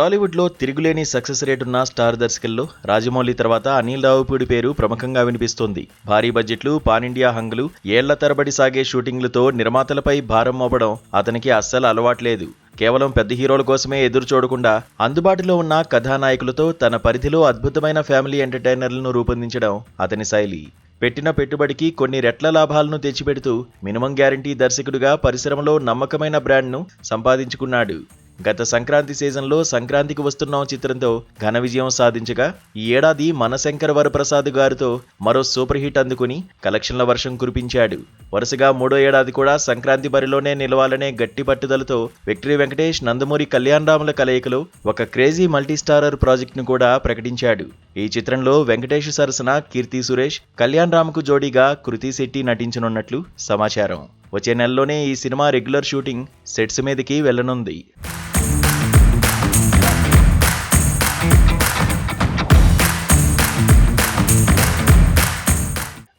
టాలీవుడ్లో తిరుగులేని success రేటున్న star దర్శకుల్లో Rajamouli తర్వాత అనిల్ రావిపూడి పేరు ప్రముఖంగా వినిపిస్తోంది. భారీ బడ్జెట్లు, పాన్ ఇండియా హంగులు, ఏళ్ల తరబడి సాగే షూటింగ్లతో నిర్మాతలపై భారం మోపడం అతనికి అస్సలు అలవాట్లేదు. కేవలం పెద్ద హీరోల కోసమే ఎదురు చూడకుండా అందుబాటులో ఉన్న కథానాయకులతో తన పరిధిలో అద్భుతమైన ఫ్యామిలీ ఎంటర్టైనర్లను రూపొందించడం అతని శైలి. పెట్టిన పెట్టుబడికి కొన్ని రెట్ల లాభాలను తెచ్చిపెడుతూ మినిమం గ్యారంటీ దర్శకుడిగా పరిశ్రమలో నమ్మకమైన బ్రాండ్ను సంపాదించుకున్నాడు. గత సంక్రాంతి సీజన్లో సంక్రాంతికి వస్తున్నాం చిత్రంతో ఘన విజయం సాధించగా, ఈ ఏడాది మనశంకర వరప్రసాద్ గారితో మరో సూపర్ హిట్ అందుకుని కలెక్షన్ల వర్షం కురిపించాడు. వరుసగా మూడో ఏడాది కూడా సంక్రాంతి బరిలోనే నిలవాలనే గట్టి పట్టుదలతో విక్టరీ వెంకటేష్, నందమూరి కళ్యాణరాముల కలయికలో ఒక క్రేజీ మల్టీస్టారర్ ప్రాజెక్టును కూడా ప్రకటించాడు. ఈ చిత్రంలో వెంకటేష్ సరసన కీర్తి సురేష్, కళ్యాణ్ రామ్కు జోడీగా కృతి శెట్టి నటించనున్నట్లు సమాచారం. వచ్చే నెలలోనే ఈ సినిమా రెగ్యులర్ షూటింగ్ సెట్స్ మీదకి వెళ్లనుంది.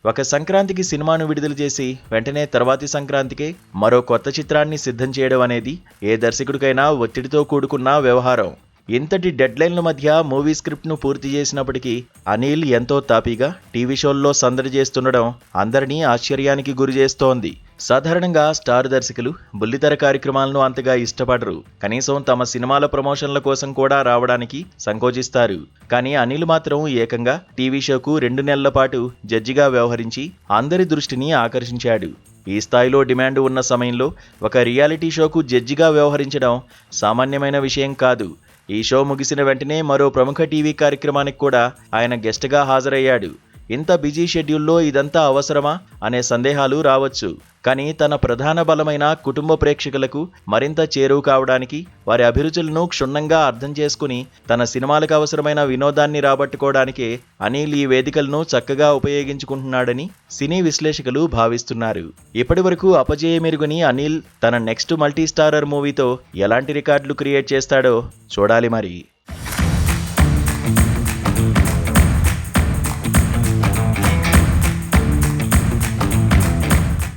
ఒక సంక్రాంతికి సినిమాను విడుదల చేసి వెంటనే తర్వాతి సంక్రాంతికే మరో కొత్త చిత్రాన్ని సిద్ధం చేయడం అనేది ఏ దర్శకుడికైనా ఒత్తిడితో కూడుకున్న వ్యవహారం. ఇంతటి డెడ్లైన్ల మధ్య మూవీ స్క్రిప్ట్ను పూర్తి చేసినప్పటికీ అనిల్ ఎంతో తాపీగా టీవీ షోల్లో సందడి చేస్తుండడం అందరినీ ఆశ్చర్యానికి గురి చేస్తోంది. సాధారణంగా స్టార్ దర్శకులు బుల్లితెర కార్యక్రమాలను అంతగా ఇష్టపడరు. కనీసం తమ సినిమాల ప్రమోషన్ల కోసం కూడా రావడానికి సంకోచిస్తారు. కానీ అనిల్ మాత్రం ఏకంగా టీవీ షోకు 2 నెలల పాటు జడ్జిగా వ్యవహరించి అందరి దృష్టిని ఆకర్షించాడు. ఈ స్థాయిలో డిమాండ్ ఉన్న సమయంలో ఒక రియాలిటీ షోకు జడ్జిగా వ్యవహరించడం సామాన్యమైన విషయం కాదు. ఈ షో ముగిసిన వెంటనే మరో ప్రముఖ టీవీ కార్యక్రమానికి కూడా ఆయన గెస్ట్గా హాజరయ్యాడు. ఇంత బిజీ షెడ్యూల్లో ఇదంతా అవసరమా అనే సందేహాలు రావచ్చు. కానీ తన ప్రధాన బలమైన కుటుంబ ప్రేక్షకులకు మరింత చేరువ కావడానికి, వారి అభిరుచులను క్షుణ్ణంగా అర్థం చేసుకుని తన సినిమాలకు అవసరమైన వినోదాన్ని రాబట్టుకోవడానికే అనిల్ ఈ వేదికలను చక్కగా ఉపయోగించుకుంటున్నాడని సినీ విశ్లేషకులు భావిస్తున్నారు. ఇప్పటి వరకు అపజయమెరుగని అనిల్ తన నెక్స్ట్ మల్టీస్టారర్ మూవీతో ఎలాంటి రికార్డులు క్రియేట్ చేస్తాడో చూడాలి మరి.